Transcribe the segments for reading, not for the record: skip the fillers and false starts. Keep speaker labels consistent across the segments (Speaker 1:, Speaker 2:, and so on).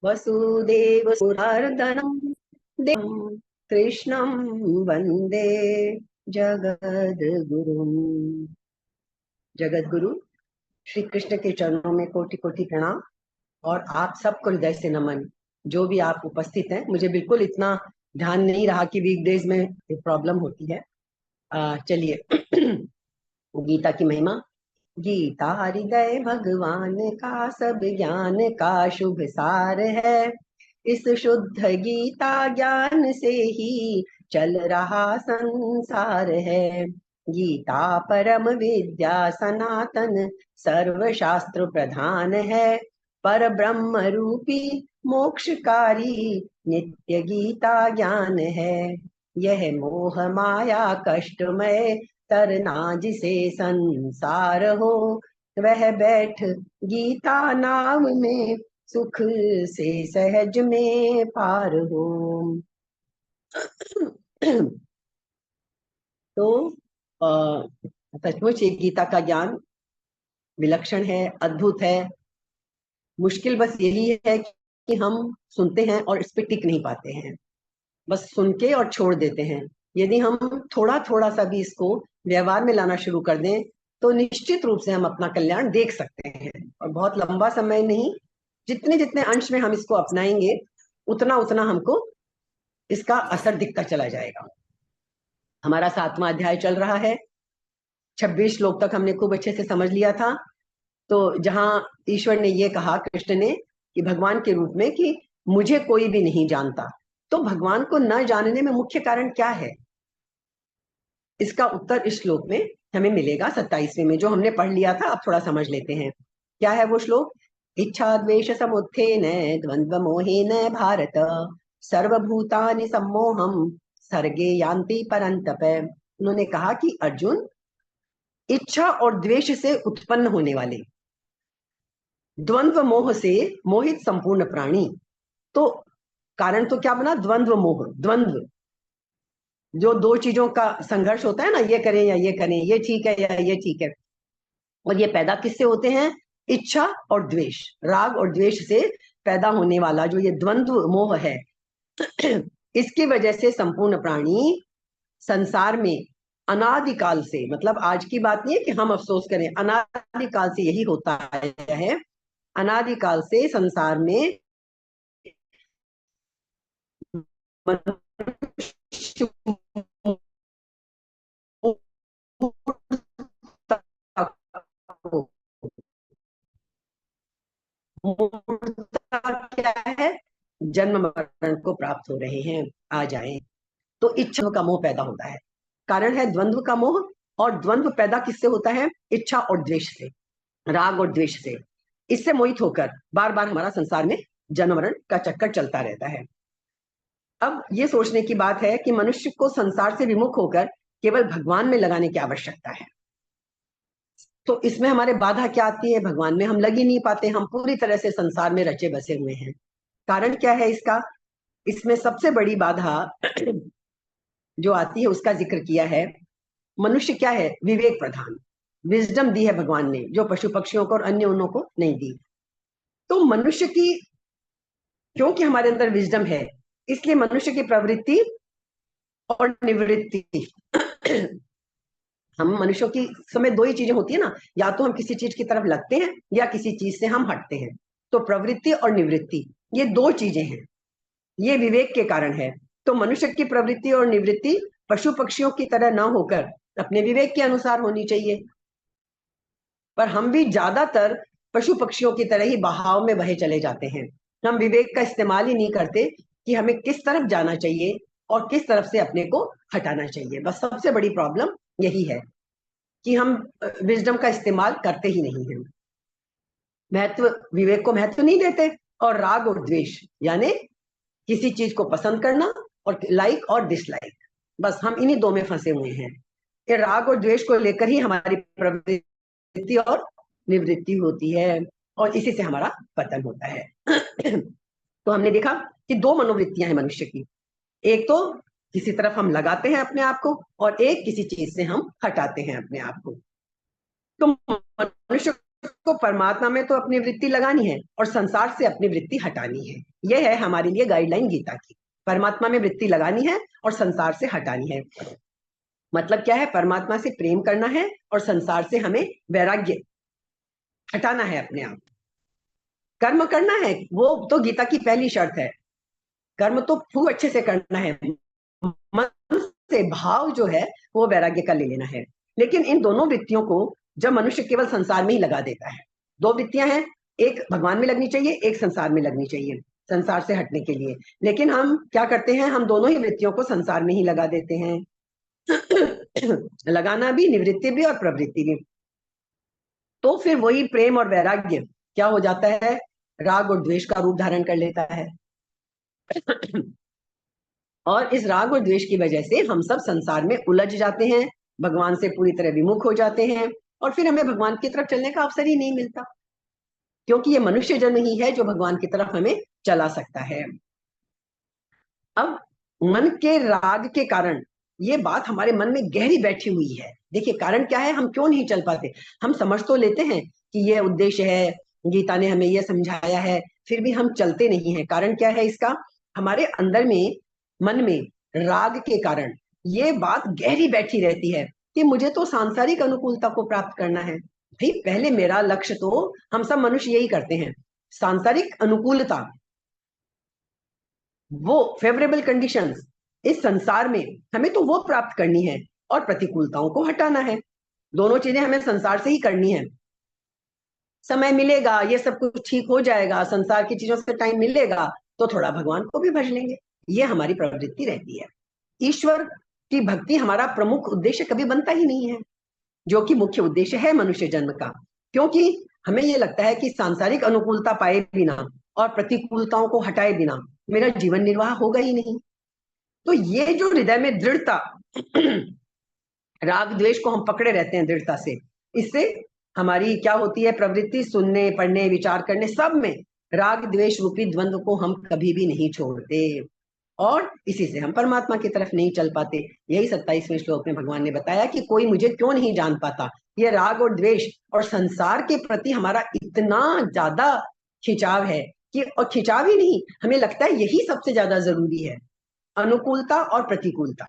Speaker 1: वसुदेव सुरार्दनम देवं कृष्णं वंदे जगद्गुरुम। जगद्गुरु श्री कृष्ण के चरणों में कोटि कोटि प्रणाम और आप सबको हृदय से नमन। जो भी आप उपस्थित हैं, मुझे बिल्कुल इतना ध्यान नहीं रहा कि वीकडेज में प्रॉब्लम होती है। चलिए गीता की महिमा। गीता हृदय भगवान का सब ज्ञान का शुभ सार है। इस शुद्ध गीता ज्ञान से ही चल रहा संसार है। गीता परम विद्या सनातन सर्व शास्त्र प्रधान है। पर ब्रह्म रूपी मोक्षकारी नित्य गीता ज्ञान है। यह मोह माया कष्टमय तरना जिसे संसार हो, वह बैठ गीता नाम में सुख से सहज में पार हो। तो सचमुच ये गीता का ज्ञान विलक्षण है, अद्भुत है। मुश्किल बस यही है कि हम सुनते हैं और इस पे टिक नहीं पाते हैं, बस सुन के और छोड़ देते हैं। यदि हम थोड़ा थोड़ा सा भी इसको व्यवहार में लाना शुरू कर दें तो निश्चित रूप से हम अपना कल्याण देख सकते हैं। और बहुत लंबा समय नहीं, जितने जितने अंश में हम इसको अपनाएंगे उतना उतना हमको इसका असर दिखता चला जाएगा। हमारा 7वां अध्याय चल रहा है। 26 श्लोक तक हमने खूब अच्छे से समझ लिया था। तो जहां ईश्वर ने ये कहा, कृष्ण ने, कि भगवान के रूप में कि मुझे कोई भी नहीं जानता, तो भगवान को न जानने में मुख्य कारण क्या है, इसका उत्तर इस श्लोक में हमें मिलेगा 27वें में, जो हमने पढ़ लिया था। अब थोड़ा समझ लेते हैं क्या है वो श्लोक। इच्छा द्वेष समुत्थेन द्वंद्व मोहेन भारत सर्वभूतानि सम्मोहम सर्गे यान्ति परन्तप। उन्होंने कहा कि अर्जुन, इच्छा और द्वेष से उत्पन्न होने वाले द्वंद्व मोह से मोहित संपूर्ण प्राणी। तो कारण तो क्या बना, द्वंद्व मोह। द्वंद्व जो दो चीजों का संघर्ष होता है ना, ये करें या ये करें, ये ठीक है या ये ठीक है, और ये पैदा किससे होते हैं, इच्छा और द्वेष, राग और द्वेष से पैदा होने वाला जो ये द्वंद्व मोह है, इसकी वजह से संपूर्ण प्राणी संसार में अनादिकाल से, मतलब आज की बात नहीं है कि हम अफसोस करें, अनादिकाल से यही होता आया है। अनादिकाल से संसार में क्या है, जन्म मरण को प्राप्त हो रहे हैं, आ जाए। तो इच्छा का मोह पैदा होता है, कारण है द्वंद्व का मोह। और द्वंद्व पैदा किससे होता है, इच्छा और द्वेष से, राग और द्वेष से। इससे मोहित होकर बार बार हमारा संसार में जन्म मरण का चक्कर चलता रहता है। अब ये सोचने की बात है कि मनुष्य को संसार से विमुख होकर केवल भगवान में लगाने की आवश्यकता है। तो इसमें हमारे बाधा क्या आती है, भगवान में हम लग ही नहीं पाते, हम पूरी तरह से संसार में रचे बसे हुए हैं। कारण क्या है इसका, इसमें सबसे बड़ी बाधा जो आती है उसका जिक्र किया है। मनुष्य क्या है, विवेक प्रधान, विजडम दी है भगवान ने, जो पशु पक्षियों को और अन्य उन्हों को नहीं दी। तो मनुष्य की, क्योंकि हमारे अंदर विजडम है, इसलिए मनुष्य की प्रवृत्ति और निवृत्ति हम मनुष्यों की समय दो ही चीजें होती है ना, या तो हम किसी चीज की तरफ लगते हैं या किसी चीज से हम हटते हैं। तो प्रवृत्ति और निवृत्ति ये दो चीजें हैं, ये विवेक के कारण है। तो मनुष्य की प्रवृत्ति और निवृत्ति पशु पक्षियों की तरह ना होकर अपने विवेक के अनुसार होनी चाहिए। पर हम भी ज्यादातर पशु पक्षियों की तरह ही बहाव में बहे चले जाते हैं। हम विवेक का इस्तेमाल ही नहीं करते कि हमें किस तरफ जाना चाहिए और किस तरफ से अपने को हटाना चाहिए। बस सबसे बड़ी प्रॉब्लम यही है कि हम विजडम का इस्तेमाल करते ही नहीं हैं, महत्व, विवेक को महत्व नहीं देते। और राग और द्वेष यानी किसी चीज को पसंद करना और लाइक और डिसलाइक, बस हम इन्हीं दो में फंसे हुए हैं। ये राग और द्वेष को लेकर ही हमारी प्रवृत्ति और निवृत्ति होती है, और इसी से हमारा पतन होता है। तो हमने देखा कि दो मनोवृत्तियां हैं मनुष्य की, एक तो किसी तरफ हम लगाते हैं अपने आप को, और एक किसी चीज से हम हटाते हैं अपने आप को। तो मनुष्य को परमात्मा में तो अपनी वृत्ति लगानी है और संसार से अपनी वृत्ति हटानी है। यह है हमारे लिए गाइडलाइन गीता की। परमात्मा में वृत्ति लगानी है और संसार से हटानी है। मतलब क्या है? परमात्मा से प्रेम करना है और संसार से हमें वैराग्य हटाना है अपने आप। कर्म करना है, वो तो गीता की पहली शर्त है। कर्म तो खूब अच्छे से करना है, मन से भाव जो है वो वैराग्य का ले लेना है। लेकिन इन दोनों वृत्तियों को जब मनुष्य केवल संसार में ही लगा देता है, दो वृत्तियां हैं, एक भगवान में लगनी चाहिए, एक संसार में लगनी चाहिए संसार से हटने के लिए। लेकिन हम क्या करते हैं? हम दोनों ही वृत्तियों को संसार में ही लगा देते हैं। लगाना भी, निवृत्ति भी और प्रवृत्ति भी। तो फिर वही प्रेम और वैराग्य क्या हो जाता है? राग और द्वेष का रूप धारण कर लेता है। और इस राग और द्वेष की वजह से हम सब संसार में उलझ जाते हैं, भगवान से पूरी तरह विमुख हो जाते हैं, और फिर हमें भगवान की तरफ चलने का अवसर ही नहीं मिलता, क्योंकि ये मनुष्य जन्म ही है जो भगवान की तरफ हमें चला सकता है। अब मन के राग के कारण ये बात हमारे मन में गहरी बैठी हुई है। देखिए कारण क्या है, हम क्यों नहीं चल पाते? हम समझ तो लेते हैं कि ये उद्देश्य है, गीता ने हमें ये समझाया है, फिर भी हम चलते नहीं है। कारण क्या है इसका? हमारे अंदर में, मन में राग के कारण ये बात गहरी बैठी रहती है कि मुझे तो सांसारिक अनुकूलता को प्राप्त करना है। भाई पहले मेरा लक्ष्य तो, हम सब मनुष्य यही करते हैं, सांसारिक अनुकूलता, वो फेवरेबल कंडीशंस इस संसार में हमें तो वो प्राप्त करनी है और प्रतिकूलताओं को हटाना है। दोनों चीजें हमें संसार से ही करनी है। समय मिलेगा, ये सब कुछ ठीक हो जाएगा, संसार की चीजों से टाइम मिलेगा तो थोड़ा भगवान को भी भज लेंगे, ये हमारी प्रवृत्ति रहती है। ईश्वर की भक्ति हमारा प्रमुख उद्देश्य कभी बनता ही नहीं है, जो कि मुख्य उद्देश्य है मनुष्य जन्म का। क्योंकि हमें ये लगता है कि सांसारिक अनुकूलता पाए बिना और प्रतिकूलताओं को हटाए बिना मेरा जीवन निर्वाह होगा ही नहीं। तो ये जो हृदय में दृढ़ता, राग द्वेष को हम पकड़े रहते हैं दृढ़ता से, इससे हमारी क्या होती है? प्रवृत्ति सुनने, पढ़ने, विचार करने, सब में राग द्वेष रूपी द्वंद्व को हम कभी भी नहीं छोड़ते, और इसी से हम परमात्मा की तरफ नहीं चल पाते। यही 27वें श्लोक में भगवान ने बताया कि कोई मुझे क्यों नहीं जान पाता। ये राग और द्वेष और संसार के प्रति हमारा इतना ज्यादा खिंचाव है कि, और खिंचाव ही नहीं, हमें लगता है यही सबसे ज्यादा जरूरी है, अनुकूलता और प्रतिकूलता।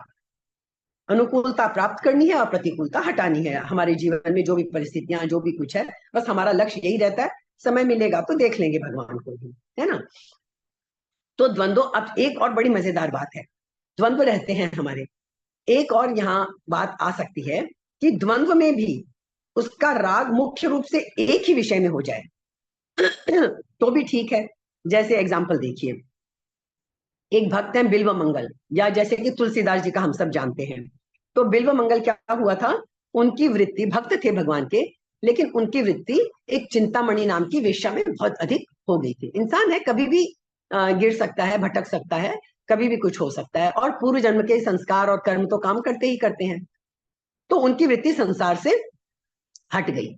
Speaker 1: अनुकूलता प्राप्त करनी है और प्रतिकूलता हटानी है हमारे जीवन में। जो भी परिस्थितियां, जो भी कुछ है, बस हमारा लक्ष्य यही रहता है, समय मिलेगा तो देख लेंगे भगवान को भी, है ना। तो द्वंद्व, अब एक और बड़ी मजेदार बात है, द्वंद्व रहते हैं हमारे। एक और यहाँ बात आ सकती है कि द्वंद्व में भी उसका राग मुख्य रूप से एक ही विषय में हो जाए तो भी ठीक है। जैसे एग्जाम्पल देखिए, एक भक्त हैं बिल्व मंगल, या जैसे कि तुलसीदास जी का हम सब जानते हैं। तो बिल्व मंगल क्या हुआ था? उनकी वृत्ति, भक्त थे भगवान के, लेकिन उनकी वृत्ति एक चिंतामणि नाम की वेश्या में बहुत अधिक हो गई थी। इंसान है, कभी भी गिर सकता है, भटक सकता है, कभी भी कुछ हो सकता है, और पूर्व जन्म के संस्कार और कर्म तो काम करते ही करते हैं। तो उनकी वृत्ति संसार से हट गई।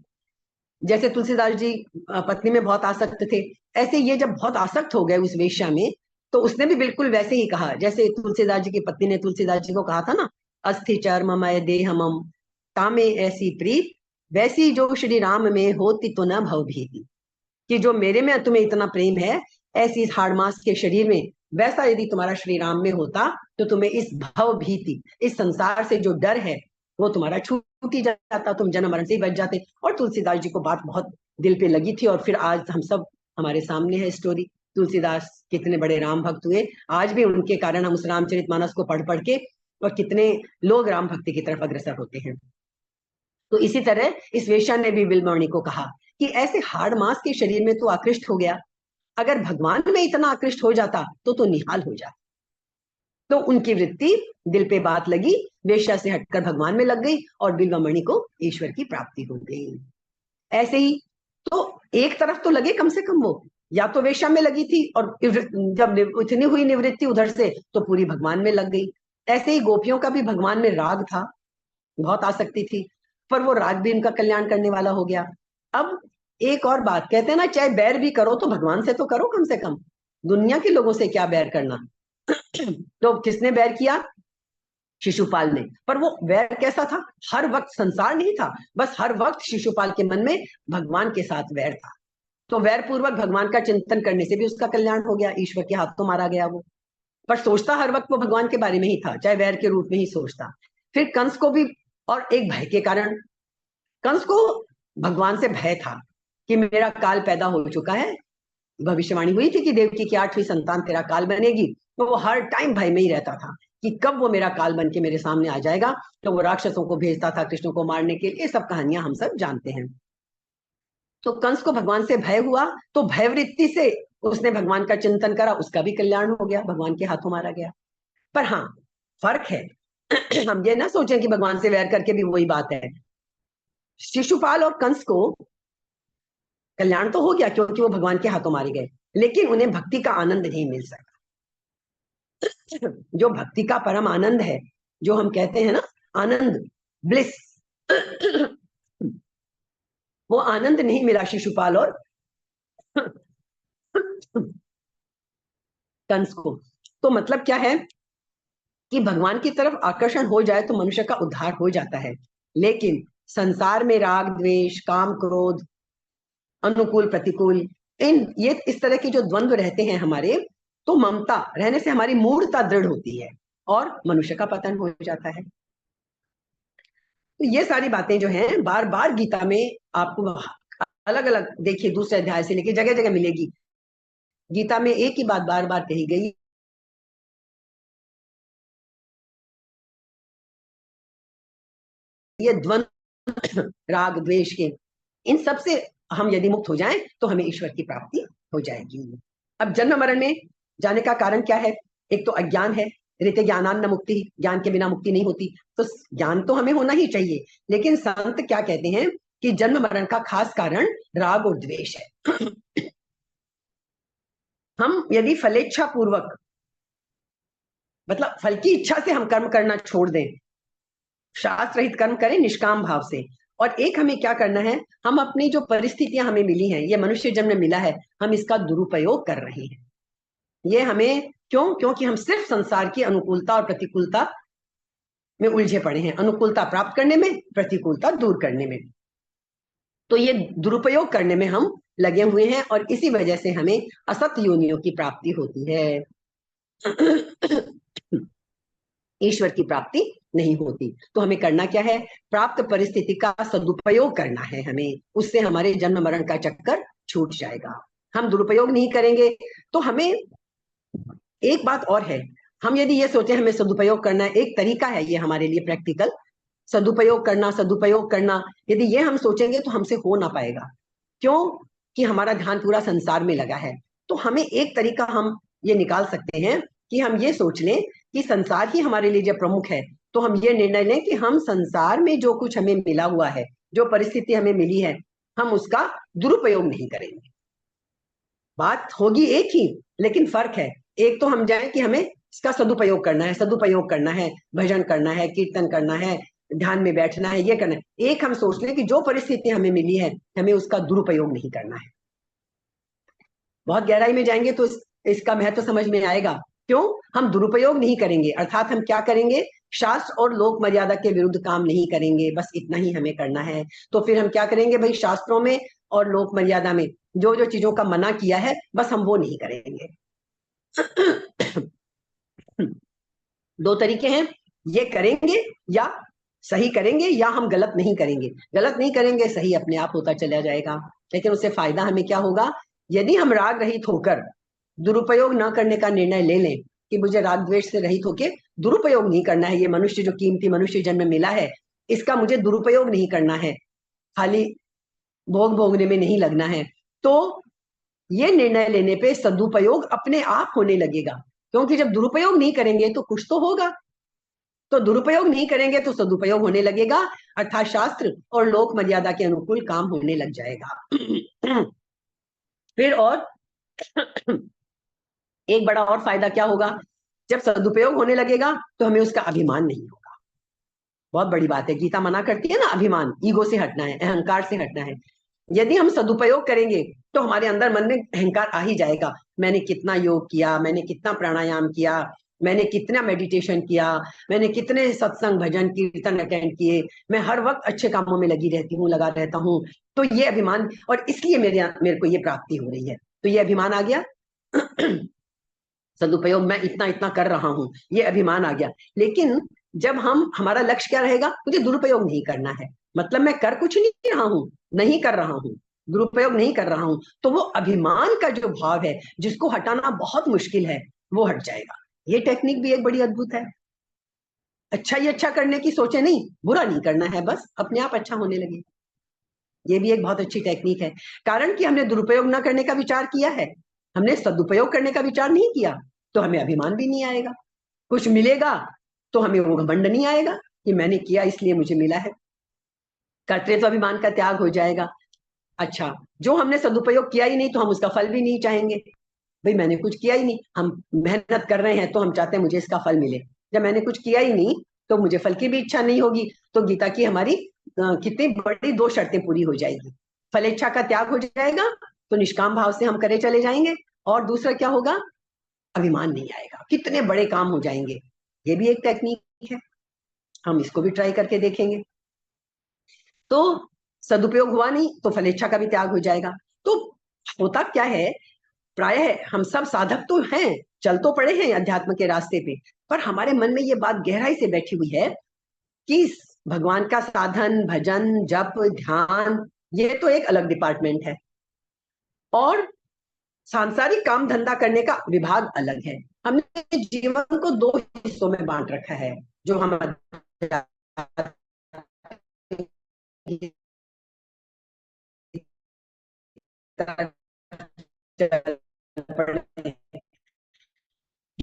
Speaker 1: जैसे तुलसीदास जी पत्नी में बहुत आसक्त थे, ऐसे ये जब बहुत आसक्त हो गए उस वेश्या में, तो उसने भी बिल्कुल वैसे ही कहा जैसे तुलसीदास जी की पत्नी ने तुलसीदास जी को कहा था ना, अस्थि चर्ममय देहमम तामे ऐसी प्रीत, वैसी जो श्री राम में होती तो न भव भीति। कि जो मेरे में तुम्हें इतना प्रेम है, ऐसी इस हाड़ मास के शरीर में वैसा यदि तुम्हारा श्री राम में होता, तो तुम्हें इस भव भीति, इस संसार से जो डर है वो तुम्हारा छूट ही जाता, तुम जन्म मरण से ही बच जाते। और तुलसीदास जी को बात बहुत दिल पे लगी थी, और फिर आज हम सब, हमारे सामने है स्टोरी, तुलसीदास कितने बड़े राम भक्त हुए। आज भी उनके कारण हम उस रामचरितमानस को पढ़ पढ़ के, और कितने लोग राम भक्ति की तरफ अग्रसर होते हैं। तो इसी तरह इस वेश्या ने भी बिल्वमणि को कहा कि ऐसे हाड़ मास के शरीर में तो आकृष्ट हो गया, अगर भगवान में इतना आकृष्ट हो जाता तो निहाल हो जाता। तो उनकी वृत्ति, दिल पे बात लगी, वेश्या से हटकर भगवान में लग गई, और बिल्वमणि को ईश्वर की प्राप्ति हो गई। ऐसे ही तो एक तरफ तो लगे कम से कम वो, या तो वेश्या में लगी थी, और जब इतनी हुई निवृत्ति उधर से, तो पूरी भगवान में लग गई। ऐसे ही गोपियों का भी भगवान में राग था, बहुत आसक्ति थी, पर वो राग भी उनका कल्याण करने वाला हो गया। अब एक और बात, कहते हैं ना, चाहे बैर भी करो तो भगवान से तो करो कम से कम, दुनिया के लोगों से क्या बैर करना। तो किसने बैर किया? शिशुपाल ने। पर वो वैर कैसा था? हर वक्त संसार नहीं था, बस हर वक्त शिशुपाल के मन में भगवान के साथ वैर था। तो वैर पूर्वक भगवान का चिंतन करने से भी उसका कल्याण हो गया, ईश्वर के हाथों मारा गया वो। पर सोचता हर वक्त वो भगवान के बारे में ही था, चाहे वैर के रूप में ही सोचता। फिर कंस को भी, और एक भय के कारण, कंस को भगवान से भय था कि मेरा काल पैदा हो चुका है, भविष्यवाणी हुई थी कि देवकी की 8वीं संतान तेरा काल बनेगी। तो वो हर टाइम भय में ही रहता था कि कब वो मेरा काल बन के मेरे सामने आ जाएगा। तो वो राक्षसों को भेजता था कृष्ण को मारने के लिए। सब कहानियां हम सब जानते हैं। तो कंस को भगवान से भय हुआ, तो भयवृत्ति से उसने भगवान का चिंतन करा, उसका भी कल्याण हो गया, भगवान के हाथों मारा गया। पर हाँ, फर्क है। हम ये ना सोचें कि भगवान से वैर करके भी वही बात है। शिशुपाल और कंस को कल्याण तो हो गया क्योंकि वो भगवान के हाथों मारे गए, लेकिन उन्हें भक्ति का आनंद नहीं मिल सका। जो भक्ति का परम आनंद है, जो हम कहते हैं ना आनंद, ब्लिस, वो आनंद नहीं मिला शिशुपाल और कंस को। तो मतलब क्या है कि भगवान की तरफ आकर्षण हो जाए तो मनुष्य का उद्धार हो जाता है। लेकिन संसार में राग द्वेष, काम क्रोध, अनुकूल प्रतिकूल, ये इस तरह के जो द्वंद्व रहते हैं हमारे, तो ममता रहने से हमारी मूढ़ता दृढ़ होती है और मनुष्य का पतन हो जाता है। तो ये सारी बातें जो हैं बार बार गीता में आपको अलग अलग, देखिए दूसरे अध्याय से लेके जगह जगह मिलेगी। गीता में एक ही बात बार बार कही गई, ये द्वंद्व राग द्वेष के, इन सब से हम यदि मुक्त हो जाएं तो हमें ईश्वर की प्राप्ति हो जाएगी। अब जन्म मरण में जाने का कारण क्या है? एक तो अज्ञान है, रीते ज्ञानान न मुक्ति, ज्ञान के बिना मुक्ति नहीं होती। तो ज्ञान तो हमें होना ही चाहिए, लेकिन संत क्या कहते हैं कि जन्म मरण का खास कारण राग और द्वेष है। हम यदि फलेच्छा पूर्वक, मतलब फल की इच्छा से हम कर्म करना छोड़ दें, शास्त्र रहित कर्म करें निष्काम भाव से, और एक हमें क्या करना है, हम अपनी जो परिस्थितियां हमें मिली हैं, ये मनुष्य जन्म मिला है, हम इसका दुरुपयोग कर रहे हैं। ये हमें क्यों? क्योंकि हम सिर्फ संसार की अनुकूलता और प्रतिकूलता में उलझे पड़े हैं, अनुकूलता प्राप्त करने में, प्रतिकूलता दूर करने में। तो ये दुरुपयोग करने में हम लगे हुए हैं और इसी वजह से हमें असत योनियों की प्राप्ति होती है, ईश्वर की प्राप्ति नहीं होती। तो हमें करना क्या है? प्राप्त परिस्थिति का सदुपयोग करना है हमें, उससे हमारे जन्म मरण का चक्कर छूट जाएगा। हम दुरुपयोग नहीं करेंगे तो हमें, एक बात और है, हम यदि ये सोचे हमें सदुपयोग करना है, एक तरीका है ये हमारे लिए प्रैक्टिकल, सदुपयोग करना, सदुपयोग करना, यदि ये हम सोचेंगे तो हमसे हो ना पाएगा। क्यों? कि हमारा ध्यान पूरा संसार में लगा है। तो हमें एक तरीका हम ये निकाल सकते हैं कि हम ये सोच लें कि संसार ही हमारे लिए जब प्रमुख है, तो हम ये निर्णय लें कि हम संसार में जो कुछ हमें मिला हुआ है, जो परिस्थिति हमें मिली है, हम उसका दुरुपयोग नहीं करेंगे। बात होगी एक ही, लेकिन फर्क है। एक तो हम जाए कि हमें इसका सदुपयोग करना है, सदुपयोग करना है, भजन करना है, कीर्तन करना है, ध्यान में बैठना है, ये करना है। एक हम सोच लें कि जो परिस्थिति हमें मिली है, हमें उसका दुरुपयोग नहीं करना है। बहुत गहराई में जाएंगे तो इसका महत्व समझ में आएगा। क्यों हम दुरुपयोग नहीं करेंगे? अर्थात हम क्या करेंगे? शास्त्र और लोक मर्यादा के विरुद्ध काम नहीं करेंगे, बस इतना ही हमें करना है। तो फिर हम क्या करेंगे भाई? शास्त्रों में और लोक मर्यादा में जो जो चीजों का मना किया है, बस हम वो नहीं करेंगे। दो तरीके हैं, ये करेंगे या सही करेंगे, या हम गलत नहीं करेंगे। गलत नहीं करेंगे, सही अपने आप होता चला जाएगा। लेकिन उससे फायदा हमें क्या होगा? यदि हम राग रहित होकर दुरुपयोग न करने का निर्णय ले लें कि मुझे राग द्वेष से रहित होकर दुरुपयोग नहीं करना है, ये मनुष्य जो कीमती मनुष्य जन्म मिला है, इसका मुझे दुरुपयोग नहीं करना है, खाली भोग भोगने में नहीं लगना है, तो ये निर्णय लेने पे सदुपयोग अपने आप होने लगेगा। क्योंकि जब दुरुपयोग नहीं करेंगे तो कुछ तो होगा, तो दुरुपयोग नहीं करेंगे तो सदुपयोग होने लगेगा, अर्थात शास्त्र और लोक मर्यादा के अनुकूल काम होने लग जाएगा। फिर और एक बड़ा और फायदा क्या होगा? जब सदुपयोग होने लगेगा तो हमें उसका अभिमान नहीं होगा। बहुत बड़ी बात है, गीता मना करती है ना, अभिमान, ईगो से हटना है, अहंकार से हटना है। यदि हम सदुपयोग करेंगे तो हमारे अंदर मन में अहंकार आ ही जाएगा, मैंने कितना योग किया, मैंने कितना प्राणायाम किया, मैंने कितना मेडिटेशन किया, मैंने कितने सत्संग भजन कीर्तन अटेंड किए, मैं हर वक्त अच्छे कामों में लगी रहती हूँ, लगा रहता हूँ। तो ये अभिमान, और इसलिए मेरे को ये प्राप्ति हो रही है, तो ये अभिमान आ गया। सदुपयोग मैं इतना इतना कर रहा हूं, ये अभिमान आ गया। लेकिन जब हमारा लक्ष्य क्या रहेगा, मुझे दुरुपयोग नहीं करना है, मतलब मैं कर कुछ नहीं रहा हूं, नहीं कर रहा हूं, दुरुपयोग नहीं कर रहा हूं, तो वो अभिमान का जो भाव है जिसको हटाना बहुत मुश्किल है, वो हट जाएगा। ये टेक्निक भी एक बड़ी अद्भुत है। अच्छा ही अच्छा करने की सोचे नहीं, बुरा नहीं करना है, बस अपने आप अच्छा होने लगे। ये भी एक बहुत अच्छी टेक्निक है, कारण कि हमने दुरुपयोग ना करने का विचार किया है, हमने सदुपयोग करने का विचार नहीं किया, तो हमें अभिमान भी नहीं आएगा। कुछ मिलेगा तो हमें वो घमंड नहीं आएगा कि मैंने किया इसलिए मुझे मिला है। कर्तृत्व अभिमान का त्याग हो जाएगा। अच्छा, जो हमने सदुपयोग किया ही नहीं तो हम उसका फल भी नहीं चाहेंगे। भाई मैंने कुछ किया ही नहीं, हम मेहनत कर रहे हैं तो हम चाहते हैं मुझे इसका फल मिले। जब मैंने कुछ किया ही नहीं तो मुझे फल की भी इच्छा नहीं होगी। तो गीता की हमारी कितनी बड़ी दो शर्तें पूरी हो जाएगी। फलेच्छा का त्याग हो जाएगा, तो निष्काम भाव से हम करे चले जाएंगे। और दूसरा क्या होगा, अभिमान नहीं आएगा, कितने बड़े काम हो जाएंगे। ये भी एक टेक्निक है, हम इसको भी ट्राई करके देखेंगे। तो सदुपयोग हुआ नहीं तो फलेच्छा का भी त्याग हो जाएगा। तो होता क्या है, प्रायः हम सब साधक तो हैं, चल तो पड़े हैं अध्यात्म के रास्ते पे, पर हमारे मन में ये बात गहराई से बैठी हुई है कि भगवान का साधन, भजन, जप, ध्यान, ये तो एक अलग डिपार्टमेंट है, और सांसारिक काम धंधा करने का विभाग अलग है। हमने जीवन को दो हिस्सों में बांट रखा है, जो हम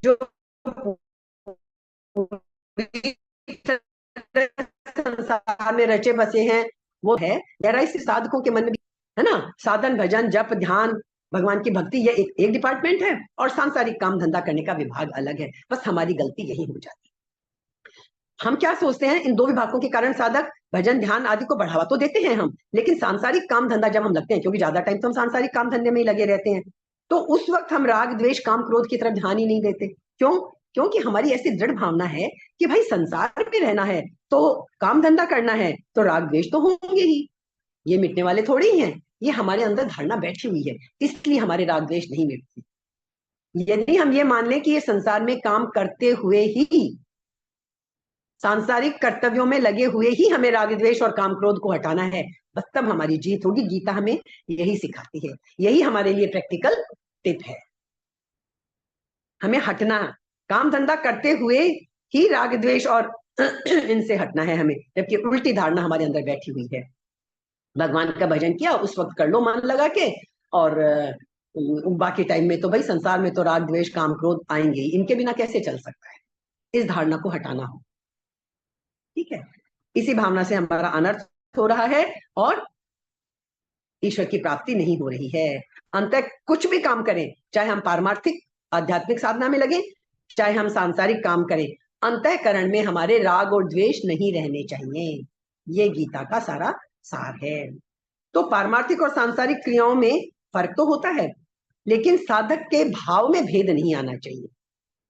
Speaker 1: जो संसार में रचे बसे हैं, वो है गहराई से साधकों के मन में भी, है ना। साधन, भजन, जप, ध्यान, भगवान की भक्ति, ये एक डिपार्टमेंट है, और सांसारिक काम धंधा करने का विभाग अलग है। बस हमारी गलती यही हो जाती है, हम क्या सोचते हैं, इन दो विभागों के कारण साधक भजन ध्यान आदि को बढ़ावा तो देते हैं हम, लेकिन सांसारिक काम धंधा जब हम लगते हैं, क्योंकि ज्यादा टाइम तो हम सांसारिक काम धंधे में ही लगे रहते हैं, तो उस वक्त हम राग द्वेष काम क्रोध की तरफ ध्यान ही नहीं देते। क्यों? क्योंकि हमारी ऐसी दृढ़ भावना है कि भाई संसार में रहना है तो काम धंधा करना है, तो राग द्वेष तो होंगे ही, ये मिटने वाले थोड़ी ही हैं। ये हमारे अंदर धारणा बैठी हुई है, इसलिए हमारे राग द्वेष नहीं मिटती। यदि हम ये मान लें कि ये संसार में काम करते हुए ही, सांसारिक कर्तव्यों में लगे हुए ही हमें राग द्वेष और काम क्रोध को हटाना है, बस तब हमारी जीत होगी। गीता हमें यही सिखाती है, यही हमारे लिए प्रैक्टिकल टिप है। हमें हटना, काम धंधा करते हुए ही राग द्वेष और इनसे हटना है हमें, जबकि उल्टी धारणा हमारे अंदर बैठी हुई है। भगवान का भजन किया उस वक्त कर लो मन लगा के, और बाकी टाइम में तो भाई संसार में तो राग द्वेष काम क्रोध आएंगे ही, इनके बिना कैसे चल सकता है। इस धारणा को हटाना हो, ठीक है। इसी भावना से हमारा अनर्थ हो रहा है और ईश्वर की प्राप्ति नहीं हो रही है। अंत कुछ भी काम करें, चाहे हम पारमार्थिक आध्यात्मिक साधना में लगे, चाहे हम सांसारिक काम करें, अंतःकरण में हमारे राग और द्वेष नहीं रहने चाहिए। ये गीता का सारा सार है। तो पारमार्थिक और सांसारिक क्रियाओं में फर्क तो होता है, लेकिन साधक के भाव में भेद नहीं आना चाहिए।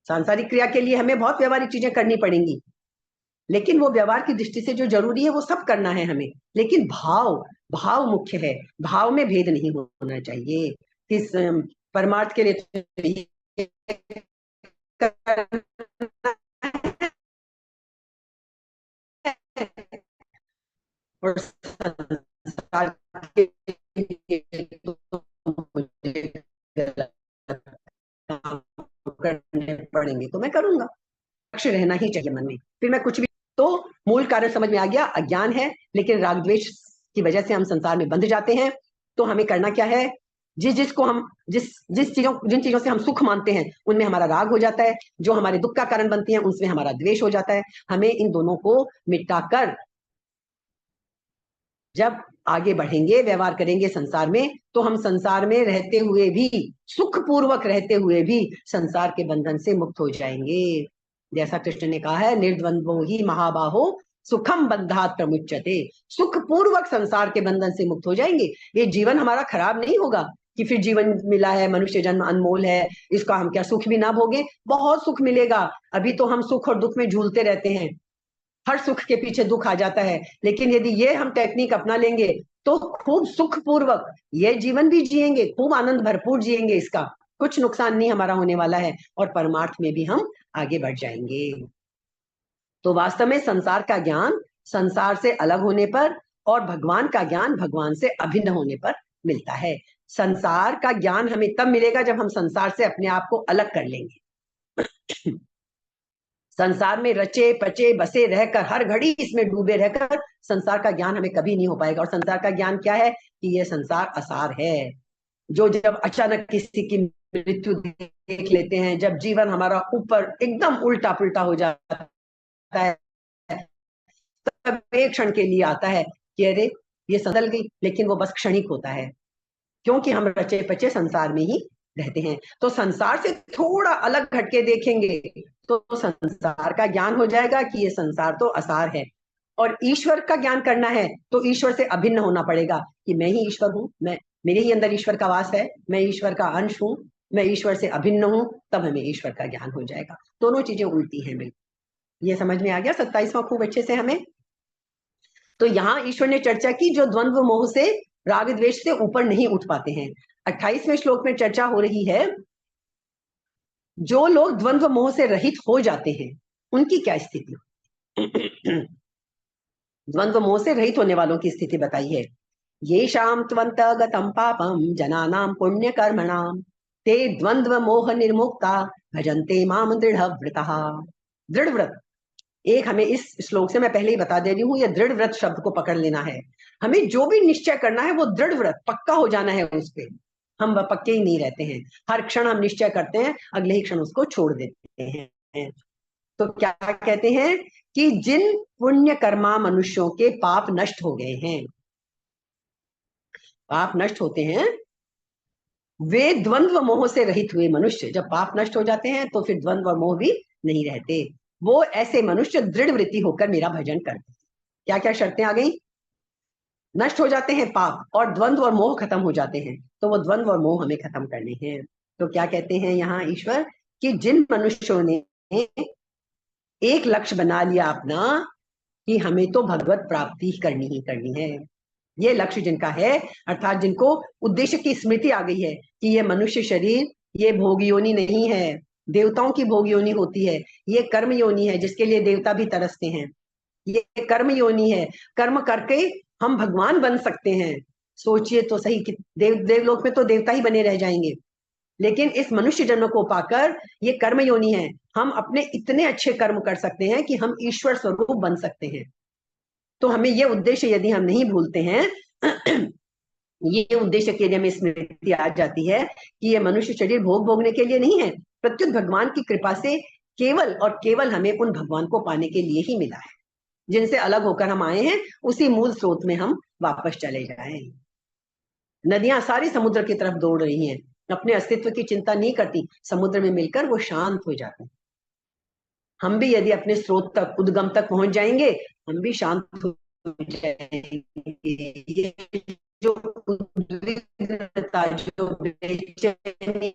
Speaker 1: सांसारिक क्रिया के लिए हमें बहुत व्यवहारिक चीजें करनी पड़ेंगी, लेकिन वो व्यवहार की दृष्टि से जो जरूरी है वो सब करना है हमें, लेकिन भाव, भाव मुख्य है। भाव में भेद नहीं होना चाहिए। इस परमार्थ के लिए और संसार के लिए तो मुझे काम करने पड़ेंगे, तो मैं करूंगा। लक्ष्य रहना ही चाहिए मन में, फिर मैं कुछ भी। तो मूल कारण समझ में आ गया, अज्ञान है, लेकिन राग द्वेष की वजह से हम संसार में बंध जाते हैं। तो हमें करना क्या है, जिन चीजों से हम सुख मानते हैं उनमें हमारा राग हो जाता है, जो हमारे दुख का कारण बनती हैं उनमें हमारा द्वेष हो जाता है। हमें इन दोनों को मिटाकर जब आगे बढ़ेंगे, व्यवहार करेंगे संसार में, तो हम संसार में रहते हुए भी, सुखपूर्वक रहते हुए भी संसार के बंधन से मुक्त हो जाएंगे। जैसा कृष्ण ने कहा है, निर्द्वंद्वो ही महाबाहो सुखम बंधात प्रमुच्यते। सुखपूर्वक संसार के बंधन से मुक्त हो जाएंगे। ये जीवन हमारा खराब नहीं होगा, कि फिर जीवन मिला है, मनुष्य जन्म अनमोल है, इसका हम क्या सुख भी ना भोगे? बहुत सुख मिलेगा। अभी तो हम सुख और दुख में झूलते रहते हैं, हर सुख के पीछे दुख आ जाता है। लेकिन यदि ये हम टेक्निक अपना लेंगे तो खूब सुख पूर्वक ये जीवन भी जिएंगे, खूब आनंद भरपूर जिएंगे, इसका कुछ नुकसान नहीं हमारा होने वाला है, और परमार्थ में भी हम आगे बढ़ जाएंगे। तो वास्तव में संसार का ज्ञान संसार से अलग होने पर और भगवान का ज्ञान भगवान से अभिन्न होने पर मिलता है। संसार का ज्ञान हमें तब मिलेगा जब हम संसार से अपने आप को अलग कर लेंगे। संसार में रचे पचे बसे रहकर, हर घड़ी इसमें डूबे रहकर संसार का ज्ञान हमें कभी नहीं हो पाएगा। और संसार का ज्ञान क्या है? कि ये संसार असार है। जो जब अचानक किसी की मृत्यु देख लेते हैं, जब जीवन हमारा ऊपर एकदम उल्टा पुल्टा हो जाता है, तब एक क्षण के लिए आता है कि अरे ये बदल गई, लेकिन वो बस क्षणिक होता है, क्योंकि हम रचे पचे संसार में ही रहते हैं। तो संसार से थोड़ा अलग हटके देखेंगे तो संसार का ज्ञान हो जाएगा कि ये संसार तो असार है। और ईश्वर का ज्ञान करना है तो ईश्वर से अभिन्न होना पड़ेगा कि मैं ही ईश्वर हूं, मैं, मेरे ही अंदर ईश्वर का वास है, मैं ईश्वर का अंश हूं, मैं ईश्वर से अभिन्न हूं, तब हमें ईश्वर का ज्ञान हो जाएगा। दोनों चीजें उल्टी हैं बिल्कुल। ये समझ में आ गया 27वां खूब अच्छे से हमें? तो यहाँ ईश्वर ने चर्चा की जो द्वंद्व मोह से, राग द्वेष से ऊपर नहीं उठ पाते हैं। 28वें श्लोक में चर्चा हो रही है जो लोग द्वंद्व मोह से रहित हो जाते हैं उनकी क्या स्थिति? द्वंद्व मोह से रहित होने वालों की स्थिति बताइए। ये शाम त्वंत गतम पापम जनानाम पुण्य कर्मणाम ते द्वंद्व मोह निर्मुक्ता भजन्ते माम दृढ़ व्रतः। दृढ़ व्रत, एक हमें इस श्लोक से मैं पहले ही बता दे रही हूँ, ये दृढ़ व्रत शब्द को पकड़ लेना है। हमें जो भी निश्चय करना है वो दृढ़ व्रत, पक्का हो जाना है उस पे। हम पक्के ही नहीं रहते हैं, हर क्षण हम निश्चय करते हैं, अगले ही क्षण उसको छोड़ देते हैं। तो क्या कहते हैं कि जिन पुण्य कर्मा मनुष्यों के पाप नष्ट हो गए हैं, पाप नष्ट होते हैं, वे द्वंद्व मोह से रहित हुए मनुष्य, जब पाप नष्ट हो जाते हैं तो फिर द्वंद्व और मोह भी नहीं रहते। वो ऐसे मनुष्य दृढ़ वृत्ति होकर मेरा भजन करते। क्या क्या शर्तें आ गई? नष्ट हो जाते हैं पाप और द्वंद्व और मोह खत्म हो जाते हैं, तो वो द्वंद्व और मोह हमें खत्म करने हैं। तो क्या कहते हैं यहाँ ईश्वर कि जिन मनुष्यों ने एक लक्ष्य बना लिया अपना कि हमें तो भगवत प्राप्ति करनी ही करनी है, ये लक्ष्य जिनका है, अर्थात जिनको उद्देश्य की स्मृति आ गई है कि ये मनुष्य शरीर ये भोग योनि नहीं है, देवताओं की भोग योनि होती है, ये कर्म योनि है जिसके लिए देवता भी तरसते हैं, ये कर्म योनि है, कर्म करके हम भगवान बन सकते हैं। सोचिए तो सही कि देवलोक में तो देवता ही बने रह जाएंगे, लेकिन इस मनुष्य जन्म को पाकर ये कर्म योनि है, हम अपने इतने अच्छे कर्म कर सकते हैं कि हम ईश्वर स्वरूप बन सकते हैं। तो हमें ये उद्देश्य यदि हम नहीं भूलते हैं, ये उद्देश्य के लिए हमें स्मृति आ जाती है कि ये मनुष्य शरीर भोग भोगने के लिए नहीं है, प्रत्युत भगवान की कृपा से केवल और केवल हमें उन भगवान को पाने के लिए ही मिला है, जिनसे अलग होकर हम आए हैं उसी मूल स्रोत में हम वापस चले जाएं। नदियां सारी समुद्र की तरफ दौड़ रही हैं, अपने अस्तित्व की चिंता नहीं करती, समुद्र में मिलकर वो शांत हो जाते हैं। हम भी यदि अपने स्रोत तक, उद्गम तक पहुंच जाएंगे, हम भी शांत हो जाएंगे। ये जो उद्विग्नता, जो बेचैनी,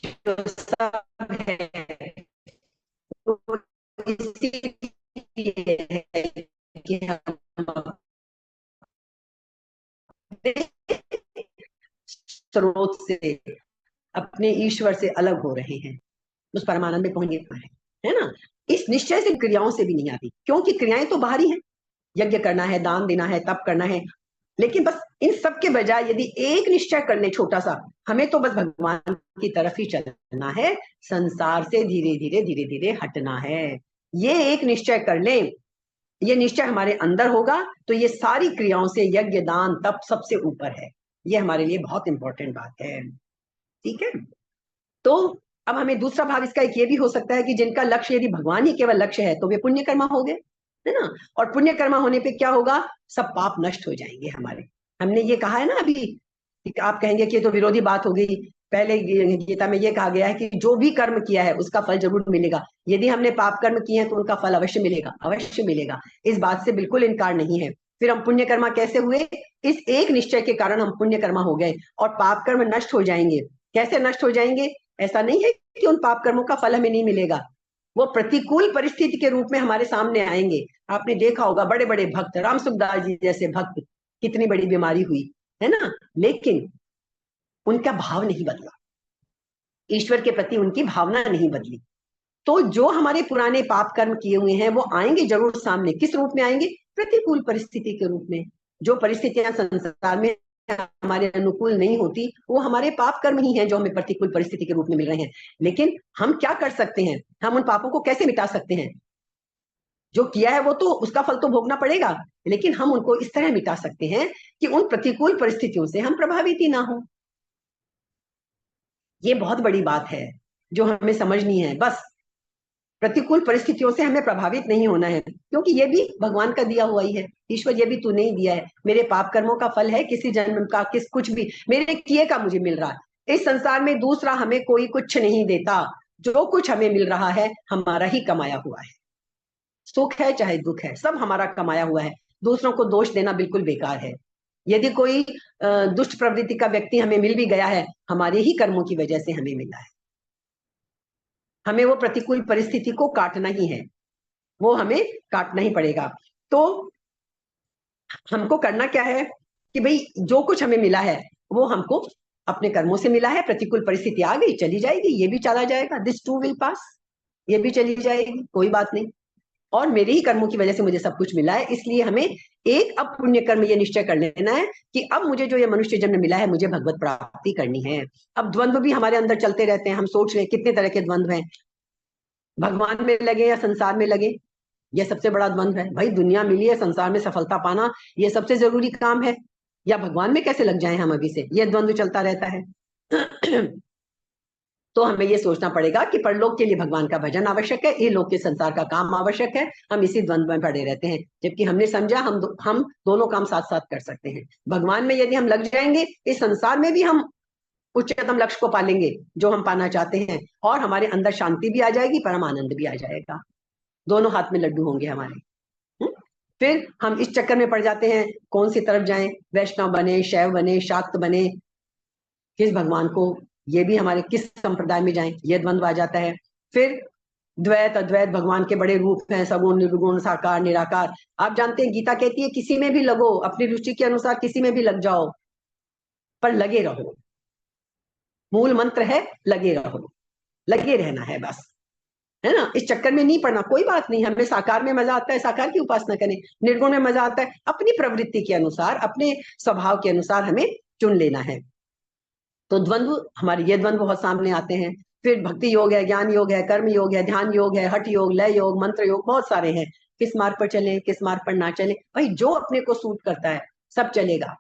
Speaker 1: जो सब है, तो इसीलिए है कि हम स्रोत से, अपने ईश्वर से अलग हो रहे हैं, उस परमानंद में पहुंच गए है ना। इस निश्चय से क्रियाओं से भी नहीं आती, क्योंकि क्रियाएं तो बाहरी हैं, यज्ञ करना है, दान देना है, तप करना है, लेकिन बस इन सब के बजाय यदि एक निश्चय कर ले छोटा सा, हमें तो बस भगवान की तरफ ही चलना है, संसार से धीरे धीरे धीरे धीरे हटना है, ये एक निश्चय कर ले, ये निश्चय हमारे अंदर होगा तो ये सारी क्रियाओं से, यज्ञ दान तप सबसे ऊपर है। ये हमारे लिए बहुत इंपॉर्टेंट बात है, ठीक है। तो अब हमें दूसरा भाव इसका एक ये भी हो सकता है कि जिनका लक्ष्य यदि भगवान ही केवल लक्ष्य है तो वे पुण्य कर्मा हो गए, है ना। और पुण्य कर्मा होने पे क्या होगा? सब पाप नष्ट हो जाएंगे हमारे। हमने ये कहा है ना अभी, आप कहेंगे कि ये तो विरोधी बात हो गई, पहले गीता में ये कहा गया है कि जो भी कर्म किया है उसका फल जरूर मिलेगा, यदि हमने पाप कर्म किए हैं तो उनका फल अवश्य मिलेगा, अवश्य मिलेगा, इस बात से बिल्कुल इनकार नहीं है। फिर हम पुण्य कर्मा कैसे हुए? इस एक निश्चय के कारण हम पुण्य कर्मा हो गए और पाप कर्म नष्ट हो जाएंगे। कैसे नष्ट हो जाएंगे? ऐसा नहीं है कि उन पाप कर्मों का फल हमें नहीं मिलेगा, वो प्रतिकूल परिस्थिति के रूप में हमारे सामने आएंगे। आपने देखा होगा बड़े बड़े भक्त, राम सुखदास जी जैसे भक्त, कितनी बड़ी बीमारी हुई है ना, लेकिन उनका भाव नहीं बदला, ईश्वर के प्रति उनकी भावना नहीं बदली। तो जो हमारे पुराने पाप कर्म किए हुए हैं वो आएंगे जरूर सामने। किस रूप में आएंगे? प्रतिकूल परिस्थिति के रूप में। जो परिस्थितियां संसार में हमारे अनुकूल नहीं होती वो हमारे पाप कर्म ही हैं जो हमें प्रतिकूल परिस्थिति के रूप में मिल रहे हैं। लेकिन हम क्या कर सकते हैं? हम उन पापों को कैसे मिटा सकते हैं? जो किया है वो तो उसका फल तो भोगना पड़ेगा, लेकिन हम उनको इस तरह मिटा सकते हैं कि उन प्रतिकूल परिस्थितियों से हम प्रभावित ही ना हो। ये बहुत बड़ी बात है जो हमें समझनी है। बस प्रतिकूल परिस्थितियों से हमें प्रभावित नहीं होना है, क्योंकि ये भी भगवान का दिया हुआ ही है। ईश्वर, ये भी तूने ही दिया है, मेरे पाप कर्मों का फल है, किसी जन्म का, किस कुछ भी मेरे किए का मुझे मिल रहा है। इस संसार में दूसरा हमें कोई कुछ नहीं देता, जो कुछ हमें मिल रहा है हमारा ही कमाया हुआ है। सुख है चाहे दुख है, सब हमारा कमाया हुआ है। दूसरों को दोष देना बिल्कुल बेकार है। यदि कोई दुष्ट प्रवृत्ति का व्यक्ति हमें मिल भी गया है, हमारे ही कर्मों की वजह से हमें मिला है। हमें वो प्रतिकूल परिस्थिति को काटना ही है, वो हमें काटना ही पड़ेगा। तो हमको करना क्या है कि भाई जो कुछ हमें मिला है वो हमको अपने कर्मों से मिला है। प्रतिकूल परिस्थिति आ गई, चली जाएगी, ये भी चला जाएगा, दिस टू विल पास, ये भी चली जाएगी, कोई बात नहीं। और मेरे ही कर्मों की वजह से मुझे सब कुछ मिला है, इसलिए हमें एक अब पुण्य कर्म ये निश्चय कर लेना है कि अब मुझे जो ये मनुष्य जन्म मिला है मुझे भगवत प्राप्ति करनी है। अब द्वंद्व भी हमारे अंदर चलते रहते हैं, हम सोच रहे हैं कितने तरह के द्वंद्व हैं, भगवान में लगे या संसार में लगे, ये सबसे बड़ा द्वंद्व है। भाई दुनिया मिली है, संसार में सफलता पाना ये सबसे जरूरी काम है, या भगवान में कैसे लग जाए हम अभी से, ये द्वंद्व चलता रहता है। तो हमें ये सोचना पड़ेगा कि परलोक के लिए भगवान का भजन आवश्यक है, ये लोक के संसार का काम आवश्यक है। हम इसी द्वंद्व में पड़े रहते हैं, जबकि हमने समझा हम दोनों काम साथ साथ कर सकते हैं। भगवान में यदि हम लग जाएंगे, इस संसार में भी हम उच्चतम लक्ष्य को पालेंगे जो हम पाना चाहते हैं, और हमारे अंदर शांति भी आ जाएगी, परम आनंद भी आ जाएगा, दोनों हाथ में लड्डू होंगे हमारे। फिर हम इस चक्कर में पड़ जाते हैं, कौन सी तरफ जाएं, वैष्णव बने, शैव बने, शाक्त बने, किस भगवान को, ये भी हमारे किस संप्रदाय में जाएं, ये द्वंद्व आ जाता है। फिर द्वैत अद्वैत, भगवान के बड़े रूप हैं, सगुण निर्गुण साकार निराकार। आप जानते हैं गीता कहती है किसी में भी लगो, अपनी रुचि के अनुसार किसी में भी लग जाओ, पर लगे रहो। मूल मंत्र है लगे रहो, लगे रहना है बस, है ना। इस चक्कर में नहीं पड़ना। कोई बात नहीं, हमें साकार में मजा आता है, साकार की उपासना करें, निर्गुण में मजा आता है, अपनी प्रवृत्ति के अनुसार, अपने स्वभाव के अनुसार हमें चुन लेना है। तो द्वंद्व हमारे, ये द्वंद्व बहुत सामने आते हैं। फिर भक्ति योग है, ज्ञान योग है, कर्म योग है, ध्यान योग है, हठ योग, लय योग, मंत्र योग, बहुत सारे हैं। किस मार्ग पर चले, किस मार्ग पर ना चले, भाई जो अपने को सूट करता है सब चलेगा।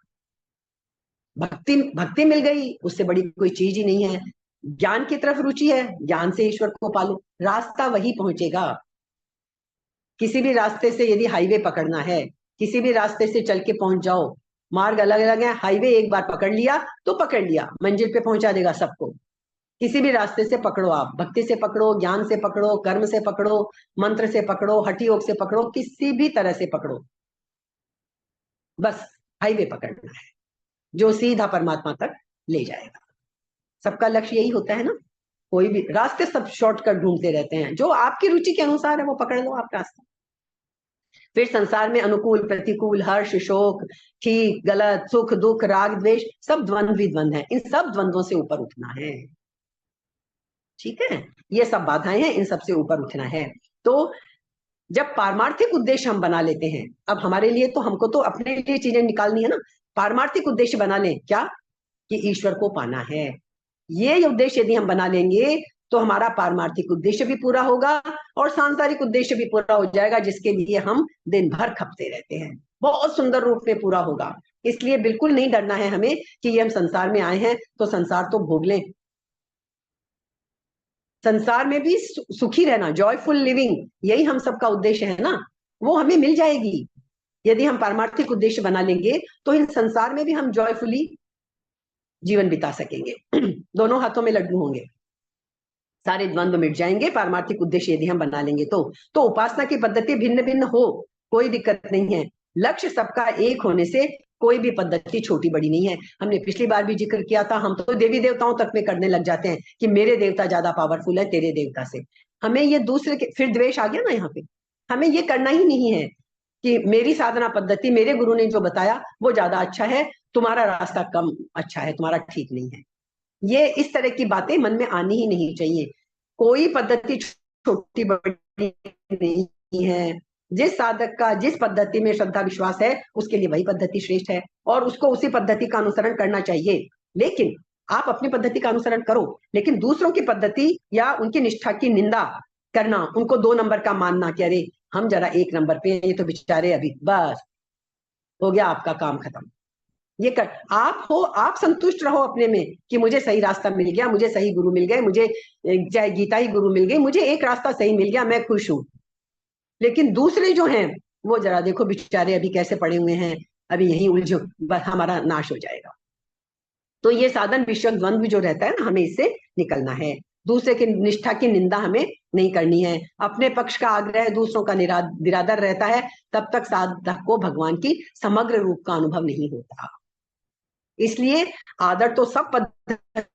Speaker 1: भक्ति भक्ति मिल गई, उससे बड़ी कोई चीज ही नहीं है। ज्ञान की तरफ रुचि है, ज्ञान से ईश्वर को पालो, रास्ता वही पहुंचेगा। किसी भी रास्ते से यदि हाईवे पकड़ना है, किसी भी रास्ते से चल के पहुंच जाओ, मार्ग अलग अलग है, हाईवे एक बार पकड़ लिया तो पकड़ लिया, मंजिल पे पहुंचा देगा सबको। किसी भी रास्ते से पकड़ो, आप भक्ति से पकड़ो, ज्ञान से पकड़ो, कर्म से पकड़ो, मंत्र से पकड़ो, हठ योग से पकड़ो, किसी भी तरह से पकड़ो, बस हाईवे पकड़ना है जो सीधा परमात्मा तक ले जाएगा। सबका लक्ष्य यही होता है ना। कोई भी रास्ते सब शॉर्टकट ढूंढते रहते हैं, जो आपकी रुचि के अनुसार है वो पकड़ लो आप रास्ता। फिर संसार में अनुकूल प्रतिकूल, हर्ष शोक, ठीक गलत, सुख दुख, राग द्वेष, सब द्वंद्व ही द्वंद्व है। इन सब द्वंद्वों से ऊपर उठना है, ठीक है। ये सब बाधाएं हैं, इन सब से ऊपर उठना है। तो जब पारमार्थिक उद्देश्य हम बना लेते हैं, अब हमारे लिए तो, हमको तो अपने लिए चीजें निकालनी है ना, पारमार्थिक उद्देश्य बना लें क्या, कि ईश्वर को पाना है। ये उद्देश्य यदि हम बना लेंगे तो हमारा पारमार्थिक उद्देश्य भी पूरा होगा और सांसारिक उद्देश्य भी पूरा हो जाएगा, जिसके लिए हम दिन भर खपते रहते हैं, बहुत सुंदर रूप में पूरा होगा। इसलिए बिल्कुल नहीं डरना है हमें कि ये हम संसार में आए हैं तो संसार तो भोग लें। संसार में भी सुखी रहना, जॉयफुल लिविंग, यही हम सबका उद्देश्य है ना, वो हमें मिल जाएगी यदि हम पारमार्थिक उद्देश्य बना लेंगे। तो इन संसार में भी हम जॉयफुली जीवन बिता सकेंगे। दोनों हाथों में लड्डू होंगे, सारे द्वंद्व मिट जाएंगे, पारमार्थिक उद्देश्य यदि हम बना लेंगे तो उपासना की पद्धति भिन्न भिन्न हो, कोई दिक्कत नहीं है। लक्ष्य सबका एक होने से कोई भी पद्धति छोटी बड़ी नहीं है। हमने पिछली बार भी जिक्र किया था, हम तो देवी देवताओं तक में करने लग जाते हैं कि मेरे देवता ज्यादा पावरफुल है तेरे देवता से। हमें ये दूसरे के, फिर द्वेष आ गया ना यहाँ पे। हमें ये करना ही नहीं है कि मेरी साधना पद्धति, मेरे गुरु ने जो बताया वो ज्यादा अच्छा है, तुम्हारा रास्ता कम अच्छा है, तुम्हारा ठीक नहीं है। ये इस तरह की बातें मन में आनी ही नहीं चाहिए। कोई पद्धति छोटी बड़ी नहीं है। जिस साधक का जिस पद्धति में श्रद्धा विश्वास है उसके लिए वही पद्धति श्रेष्ठ है और उसको उसी पद्धति का अनुसरण करना चाहिए। लेकिन आप अपनी पद्धति का अनुसरण करो, लेकिन दूसरों की पद्धति या उनकी निष्ठा की निंदा करना, उनको 2 नंबर का मानना कि अरे हम जरा 1 नंबर पे, ये तो बेचारे अभी, बस हो गया आपका काम खत्म। ये कर, आप हो, आप संतुष्ट रहो अपने में कि मुझे सही रास्ता मिल गया, मुझे सही गुरु मिल गए, मुझे चाहे गीता ही गुरु मिल गई, मुझे एक रास्ता सही मिल गया, मैं खुश हूं। लेकिन दूसरे जो हैं वो जरा देखो बेचारे अभी कैसे पड़े हुए हैं, अभी यही उलझो, बस हमारा नाश हो जाएगा। तो ये साधन विषयक द्वंद्व जो रहता है ना, हमें इससे निकलना है। दूसरे की निष्ठा की निंदा हमें नहीं करनी है। अपने पक्ष का आग्रह दूसरों का निरादर रहता है, तब तक साधक को भगवान की समग्र रूप का अनुभव नहीं होता। इसलिए आदर तो सब पद्धतियों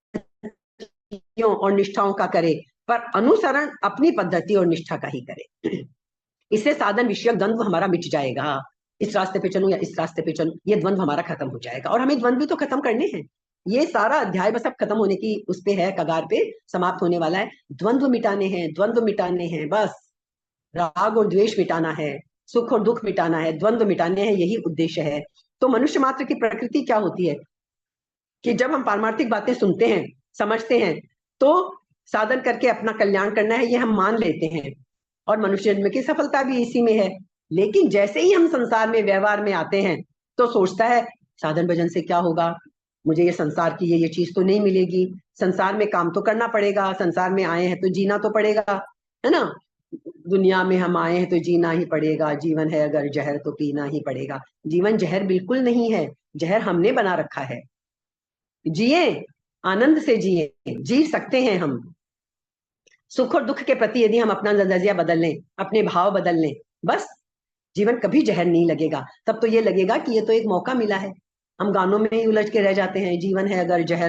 Speaker 1: और निष्ठाओं का करे, पर अनुसरण अपनी पद्धति और निष्ठा का ही करे। इससे साधन विषयक द्वंद्व हमारा मिट जाएगा। इस रास्ते पे चलूं या इस रास्ते पे चलूं, ये द्वंद्व हमारा खत्म हो जाएगा। और हमें द्वंद्व भी तो खत्म करने हैं। ये सारा अध्याय बस अब खत्म होने की उस पे है, कगार पे समाप्त होने वाला है। द्वंद्व मिटाने हैं, द्वंद्व मिटाने हैं, बस राग और द्वेष मिटाना है, सुख और दुख मिटाना है, द्वंद्व मिटाने हैं, यही उद्देश्य है। तो मनुष्य मात्र की प्रकृति क्या होती है कि जब हम पारमार्थिक बातें सुनते हैं, समझते हैं, तो साधन करके अपना कल्याण करना है, ये हम मान लेते हैं और मनुष्य जन्म की सफलता भी इसी में है। लेकिन जैसे ही हम संसार में व्यवहार में आते हैं तो सोचता है साधन भजन से क्या होगा, मुझे ये संसार की ये चीज तो नहीं मिलेगी, संसार में काम तो करना पड़ेगा, संसार में आए हैं तो जीना तो पड़ेगा, है ना। दुनिया में हम आए हैं तो जीना ही पड़ेगा, जीवन है अगर जहर तो पीना ही पड़ेगा। जीवन जहर बिल्कुल नहीं है, जहर हमने बना रखा है। जिए, आनंद से जिए, जी सकते हैं हम। सुख और दुख के प्रति यदि हम अपना नजरिया बदल लें, अपने भाव बदल लें, बस जीवन कभी जहर नहीं लगेगा। तब तो ये लगेगा कि ये तो एक मौका मिला है। हम गानों में ही उलझ के रह जाते हैं, जीवन है अगर जहर